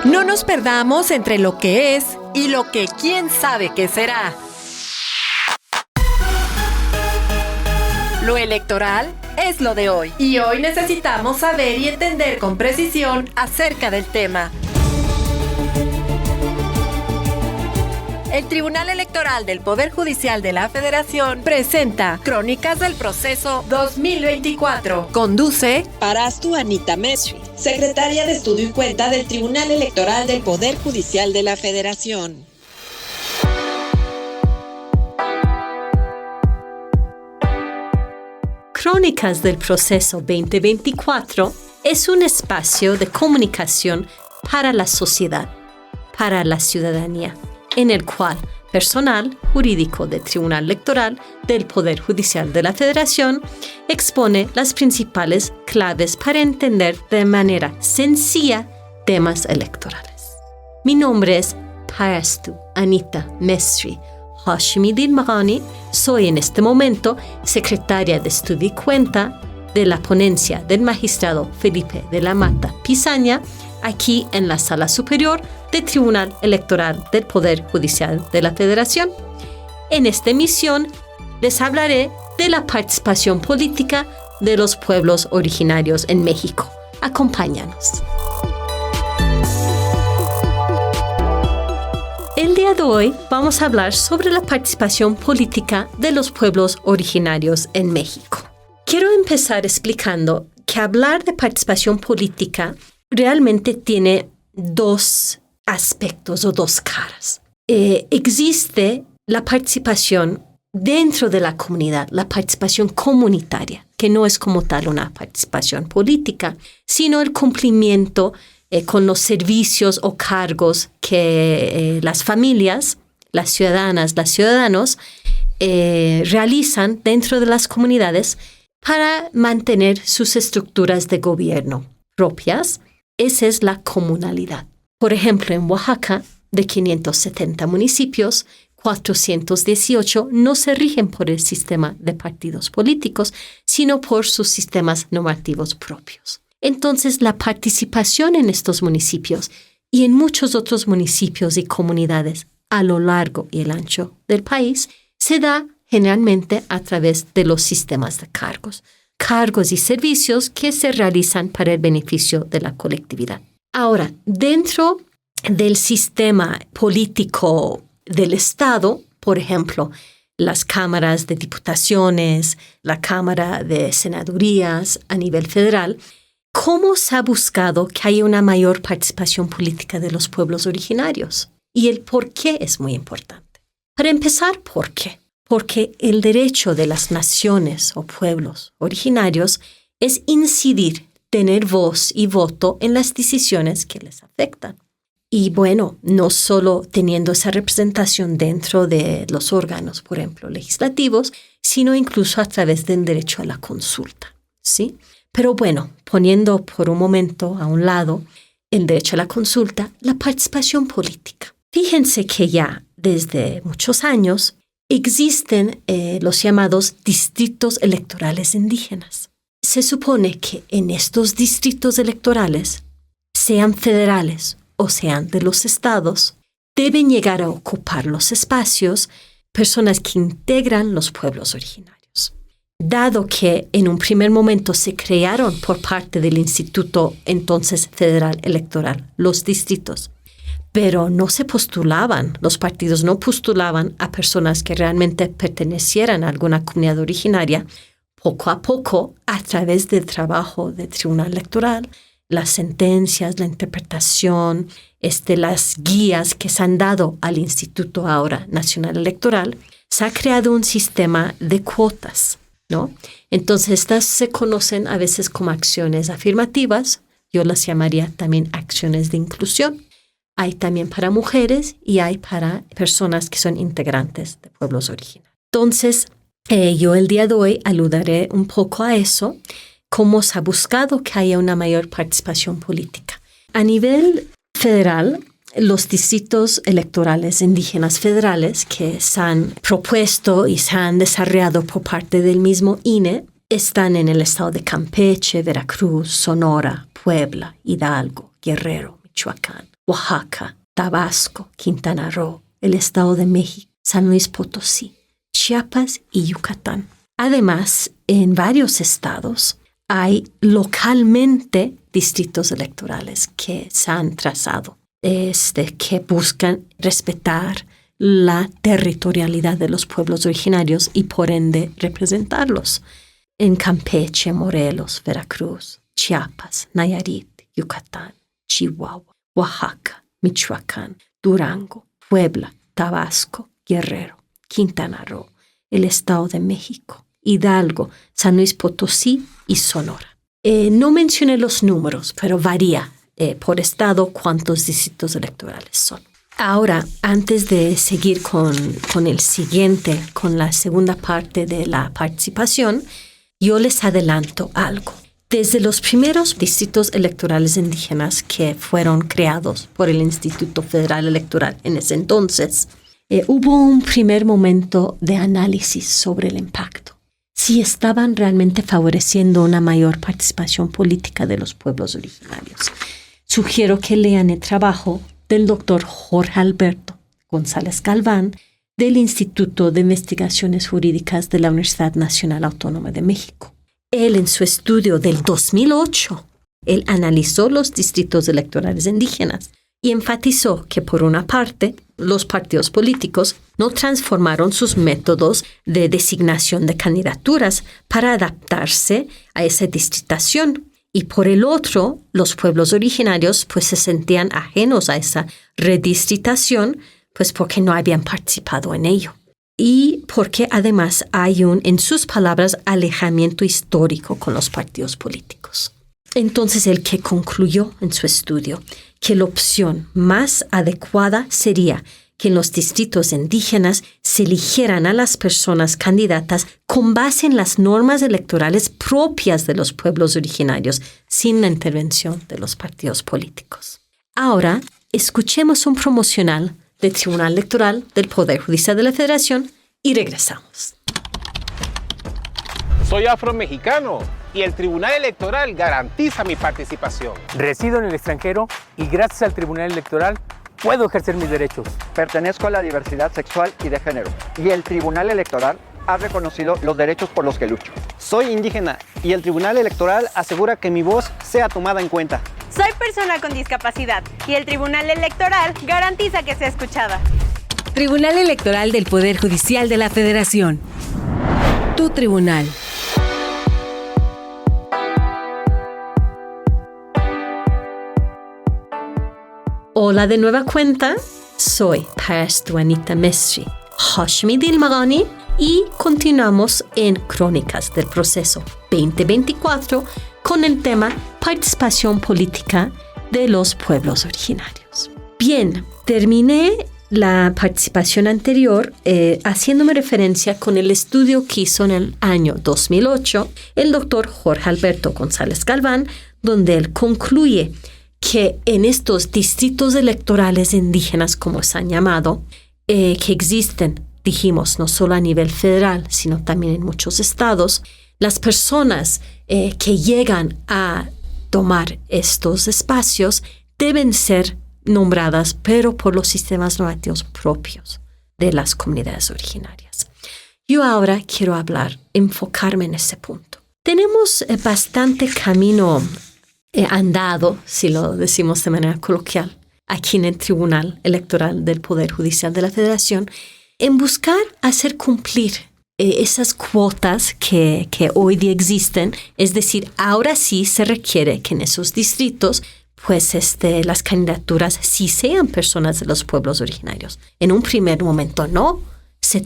No nos perdamos entre lo que es y lo que quién sabe qué será. Lo electoral es lo de hoy. Y hoy necesitamos saber y entender con precisión acerca del tema. El Tribunal Electoral del Poder Judicial de la Federación presenta Crónicas del Proceso 2024. Conduce Parastu Anita Mesri, secretaria de Estudio y Cuenta del Tribunal Electoral del Poder Judicial de la Federación. Crónicas del Proceso 2024 es un espacio de comunicación para la sociedad, para la ciudadanía, en el cual personal jurídico del Tribunal Electoral del Poder Judicial de la Federación expone las principales claves para entender de manera sencilla temas electorales. Mi nombre es Parastu Anita Mesri Hashimidin Mahani. Soy en este momento secretaria de Estudio y Cuenta de la ponencia del magistrado Felipe de la Mata Pizaña, aquí en la Sala Superior del Tribunal Electoral del Poder Judicial de la Federación. En esta emisión les hablaré de la participación política de los pueblos originarios en México. Acompáñanos. El día de hoy vamos a hablar sobre la participación política de los pueblos originarios en México. Quiero empezar explicando que hablar de participación política realmente tiene dos aspectos o dos caras. Existe la participación dentro de la comunidad, la participación comunitaria, que no es como tal una participación política, sino el cumplimiento con los servicios o cargos que las familias, las ciudadanas, los ciudadanos realizan dentro de las comunidades para mantener sus estructuras de gobierno propias. Esa es la comunalidad. Por ejemplo, en Oaxaca, de 570 municipios, 418 no se rigen por el sistema de partidos políticos, sino por sus sistemas normativos propios. Entonces, la participación en estos municipios y en muchos otros municipios y comunidades a lo largo y el ancho del país se da generalmente a través de los sistemas de cargos y servicios que se realizan para el beneficio de la colectividad. Ahora, dentro del sistema político del Estado, por ejemplo, las cámaras de diputaciones, la Cámara de Senadurías a nivel federal, ¿cómo se ha buscado que haya una mayor participación política de los pueblos originarios? Y el por qué es muy importante. Para empezar, ¿por qué? Porque el derecho de las naciones o pueblos originarios es incidir, tener voz y voto en las decisiones que les afectan. Y bueno, no solo teniendo esa representación dentro de los órganos, por ejemplo, legislativos, sino incluso a través del derecho a la consulta, ¿sí? Pero bueno, poniendo por un momento a un lado el derecho a la consulta, la participación política. Fíjense que ya desde muchos años existen los llamados distritos electorales indígenas. Se supone que en estos distritos electorales, sean federales o sean de los estados, deben llegar a ocupar los espacios personas que integran los pueblos originarios. Dado que en un primer momento se crearon por parte del Instituto entonces Federal Electoral los distritos, pero no se postulaban, los partidos no postulaban a personas que realmente pertenecieran a alguna comunidad originaria, poco a poco, a través del trabajo del Tribunal Electoral, las sentencias, la interpretación, las guías que se han dado al Instituto ahora Nacional Electoral, se ha creado un sistema de cuotas, ¿no? Entonces, estas se conocen a veces como acciones afirmativas, yo las llamaría también acciones de inclusión. Hay también para mujeres y hay para personas que son integrantes de pueblos originarios. Entonces, yo el día de hoy aludiré un poco a eso, cómo se ha buscado que haya una mayor participación política. A nivel federal, los distritos electorales indígenas federales que se han propuesto y se han desarrollado por parte del mismo INE están en el estado de Campeche, Veracruz, Sonora, Puebla, Hidalgo, Guerrero, Michoacán, Oaxaca, Tabasco, Quintana Roo, el Estado de México, San Luis Potosí, Chiapas y Yucatán. Además, en varios estados hay localmente distritos electorales que se han trazado, que buscan respetar la territorialidad de los pueblos originarios y por ende representarlos. En Campeche, Morelos, Veracruz, Chiapas, Nayarit, Yucatán, Chihuahua, Oaxaca, Michoacán, Durango, Puebla, Tabasco, Guerrero, Quintana Roo, el Estado de México, Hidalgo, San Luis Potosí y Sonora. No mencioné los números, pero varía por estado cuántos distritos electorales son. Ahora, antes de seguir con la segunda parte de la participación, yo les adelanto algo. Desde los primeros distritos electorales indígenas que fueron creados por el Instituto Federal Electoral en ese entonces, hubo un primer momento de análisis sobre el impacto. Si estaban realmente favoreciendo una mayor participación política de los pueblos originarios. Sugiero que lean el trabajo del doctor Jorge Alberto González Galván del Instituto de Investigaciones Jurídicas de la Universidad Nacional Autónoma de México. Él, en su estudio del 2008, él analizó los distritos electorales indígenas y enfatizó que, por una parte, los partidos políticos no transformaron sus métodos de designación de candidaturas para adaptarse a esa distritación. Y por el otro, los pueblos originarios pues se sentían ajenos a esa redistritación pues porque no habían participado en ello. Y porque además hay en sus palabras, alejamiento histórico con los partidos políticos. Entonces, el que concluyó en su estudio que la opción más adecuada sería que en los distritos indígenas se eligieran a las personas candidatas con base en las normas electorales propias de los pueblos originarios, sin la intervención de los partidos políticos. Ahora, escuchemos un promocional del Tribunal Electoral del Poder Judicial de la Federación y regresamos. Soy afromexicano y el Tribunal Electoral garantiza mi participación. Resido en el extranjero y gracias al Tribunal Electoral puedo ejercer mis derechos. Pertenezco a la diversidad sexual y de género y el Tribunal Electoral ha reconocido los derechos por los que lucho. Soy indígena y el Tribunal Electoral asegura que mi voz sea tomada en cuenta. Soy persona con discapacidad y el Tribunal Electoral garantiza que sea escuchada. Tribunal Electoral del Poder Judicial de la Federación. Tu tribunal. Hola de nueva cuenta, soy Pastor Anita Mesri, Hashmi Dilmagani y continuamos en Crónicas del Proceso 2024 con el tema Participación Política de los Pueblos Originarios. Bien, terminé la participación anterior haciéndome referencia con el estudio que hizo en el año 2008 el doctor Jorge Alberto González Galván, donde él concluye que en estos distritos electorales indígenas, como se han llamado, que existen, dijimos, no solo a nivel federal, sino también en muchos estados, las personas que llegan a tomar estos espacios deben ser nombradas, pero por los sistemas normativos propios de las comunidades originarias. Yo ahora quiero enfocarme en ese punto. Tenemos bastante camino andado, si lo decimos de manera coloquial, aquí en el Tribunal Electoral del Poder Judicial de la Federación, en buscar hacer cumplir esas cuotas que hoy día existen. Es decir, ahora sí se requiere que en esos distritos pues las candidaturas sí sean personas de los pueblos originarios. En un primer momento no, se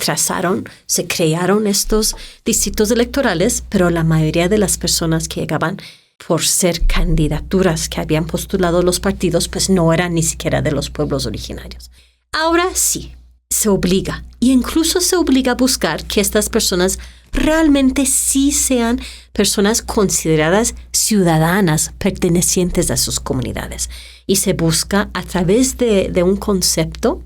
crearon estos distritos electorales, pero la mayoría de las personas que llegaban por ser candidaturas que habían postulado los partidos, pues no eran ni siquiera de los pueblos originarios. Ahora sí, se obliga, y incluso se obliga a buscar que estas personas realmente sí sean personas consideradas ciudadanas pertenecientes a sus comunidades. Y se busca a través de un concepto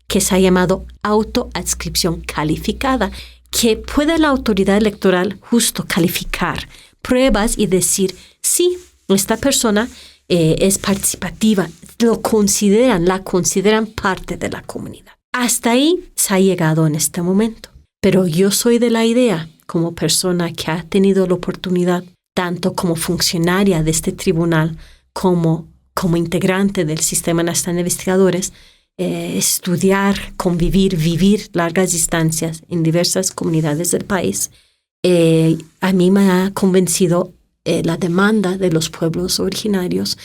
que se ha llamado autoadscripción calificada, que pueda la autoridad electoral justo calificar pruebas y decir, sí, esta persona es participativa, la consideran parte de la comunidad. Hasta ahí se ha llegado en este momento. Pero yo soy de la idea, como persona que ha tenido la oportunidad, tanto como funcionaria de este tribunal como integrante del Sistema Nacional de Investigadores, estudiar, convivir, vivir largas distancias en diversas comunidades del país, a mí me ha convencido la demanda de los pueblos originarios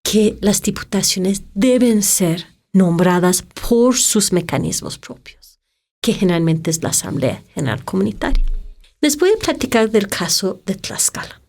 que las diputaciones deben ser nombradas por sus mecanismos propios, que generalmente es la Asamblea General Comunitaria. Les voy a platicar del caso de Tlaxcala.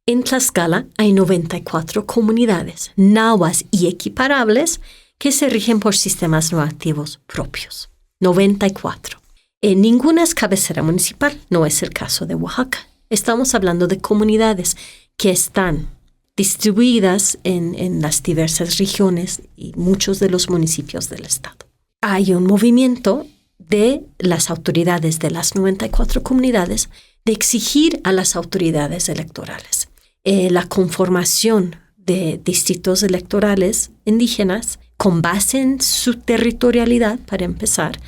En Tlaxcala hay 94 comunidades náhuatl y equiparables que se rigen por sistemas normativos propios. 94. Ninguna es cabecera municipal, no es el caso de Oaxaca. Estamos hablando de comunidades que están distribuidas en las diversas regiones y muchos de los municipios del estado. Hay un movimiento de las autoridades de las 94 comunidades de exigir a las autoridades electorales la conformación de distritos electorales indígenas con base en su territorialidad, para empezar,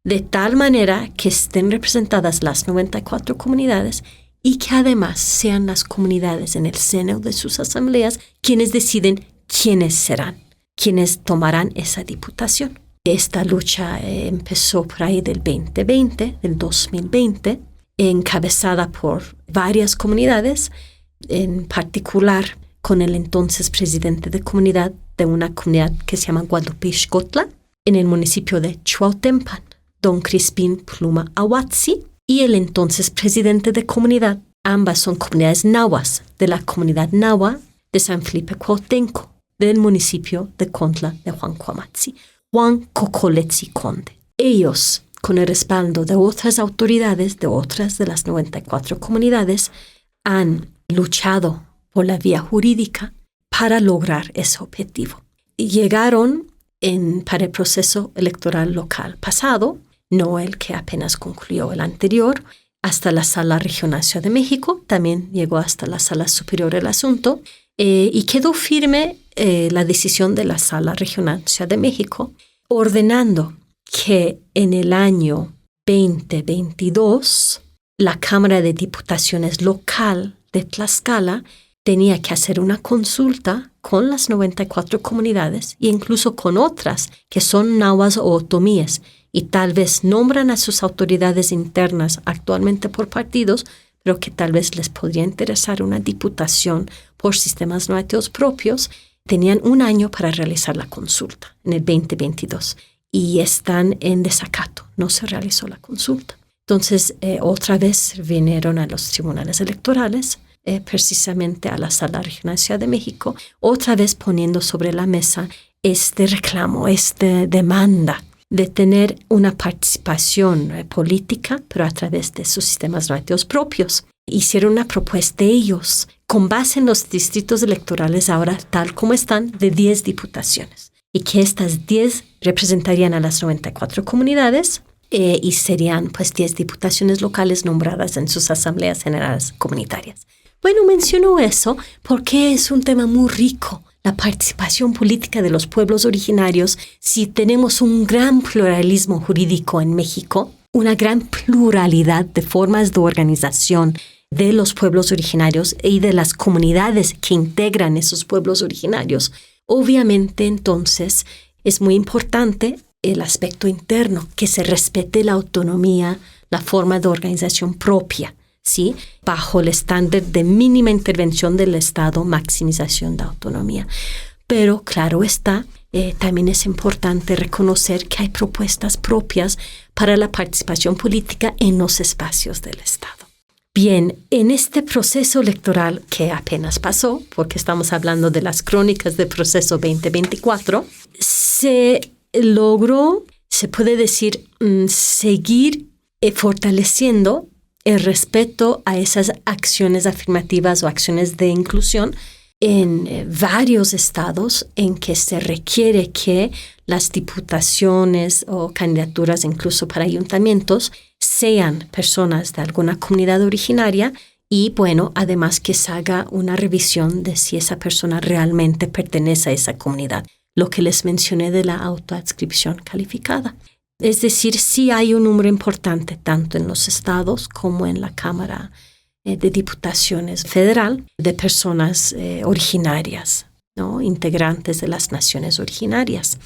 de tal manera que estén representadas las 94 comunidades y que además sean las comunidades en el seno de sus asambleas quienes deciden quiénes serán, quienes tomarán esa diputación. Esta lucha empezó por ahí del 2020, encabezada por varias comunidades, en particular con el entonces presidente de comunidad de una comunidad que se llama Guadalupixcotla, en el municipio de Chuautempan, don Crispín Pluma Ahuatzi, y el entonces presidente de comunidad. Ambas son comunidades nahuas de la comunidad nahua de San Felipe Cuauhtenco, del municipio de Contla de Juan Cuamatzi, Juan Cocoletzi Conde. Ellos, con el respaldo de otras autoridades de otras de las 94 comunidades, han luchado por la vía jurídica para lograr ese objetivo. Y llegaron para el proceso electoral local pasado, no el que apenas concluyó el anterior, hasta la Sala Regional Ciudad de México, también llegó hasta la Sala Superior el asunto, y quedó firme la decisión de la Sala Regional Ciudad de México, ordenando que en el año 2022 la Cámara de Diputaciones local de Tlaxcala tenía que hacer una consulta con las 94 comunidades e incluso con otras que son nahuas o otomíes y tal vez nombran a sus autoridades internas actualmente por partidos, pero que tal vez les podría interesar una diputación por sistemas normativos propios. Tenían un año para realizar la consulta en el 2022 y están en desacato. No se realizó la consulta. Entonces, otra vez vinieron a los tribunales electorales, precisamente a la Sala Regional Ciudad de México, otra vez poniendo sobre la mesa este reclamo, esta demanda de tener una participación política, pero a través de sus sistemas normativos propios. Hicieron una propuesta ellos, con base en los distritos electorales ahora tal como están, de 10 diputaciones, y que estas 10 representarían a las 94 comunidades, y serían pues 10 diputaciones locales nombradas en sus asambleas generales comunitarias. Bueno, menciono eso porque es un tema muy rico, la participación política de los pueblos originarios. Si tenemos un gran pluralismo jurídico en México, una gran pluralidad de formas de organización de los pueblos originarios y de las comunidades que integran esos pueblos originarios, obviamente entonces es muy importante el aspecto interno, que se respete la autonomía, la forma de organización propia, ¿sí? Bajo el estándar de mínima intervención del Estado, maximización de autonomía. Pero claro está, también es importante reconocer que hay propuestas propias para la participación política en los espacios del Estado. Bien, en este proceso electoral que apenas pasó, porque estamos hablando de las crónicas del proceso 2024, se logró, se puede decir, seguir fortaleciendo el respeto a esas acciones afirmativas o acciones de inclusión en varios estados en que se requiere que las diputaciones o candidaturas incluso para ayuntamientos sean personas de alguna comunidad originaria y, bueno, además que se haga una revisión de si esa persona realmente pertenece a esa comunidad, lo que les mencioné de la autoadscripción calificada. Es decir, sí hay un número importante, tanto en los estados como en la Cámara de Diputaciones Federal, de personas originarias, ¿no? Integrantes de las naciones originarias.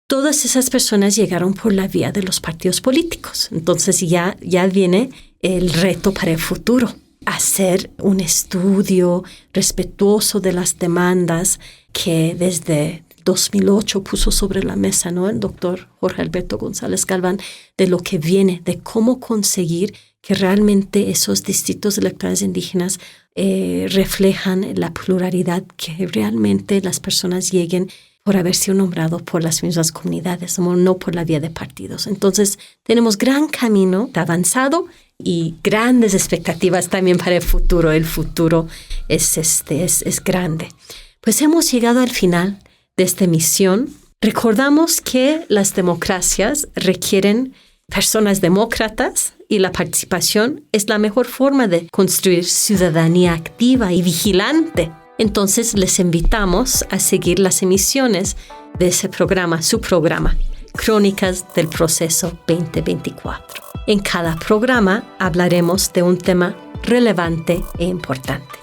Todas esas personas llegaron por la vía de los partidos políticos. Entonces ya viene el reto para el futuro. Hacer un estudio respetuoso de las demandas que desde 2008 puso sobre la mesa, ¿no? El doctor Jorge Alberto González Galván, de lo que viene, de cómo conseguir que realmente esos distritos electorales indígenas reflejan la pluralidad, que realmente las personas lleguen por haber sido nombrados por las mismas comunidades, no por la vía de partidos. Entonces, tenemos gran camino avanzado y grandes expectativas también para el futuro. El futuro es grande. Pues hemos llegado al final de esta misión. Recordamos que las democracias requieren personas demócratas y la participación es la mejor forma de construir ciudadanía activa y vigilante. Entonces les invitamos a seguir las emisiones de ese programa, su programa, Crónicas del Proceso 2024. En cada programa hablaremos de un tema relevante e importante.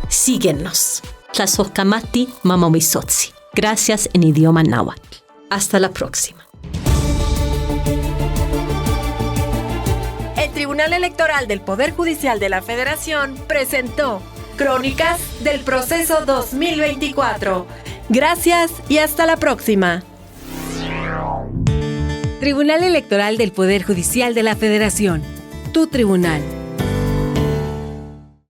Síguenos. Tlazohkamati Mamawizotzi. Gracias en idioma náhuatl. Hasta la próxima. El Tribunal Electoral del Poder Judicial de la Federación presentó Crónicas del Proceso 2024. Gracias y hasta la próxima. Tribunal Electoral del Poder Judicial de la Federación. Tu tribunal.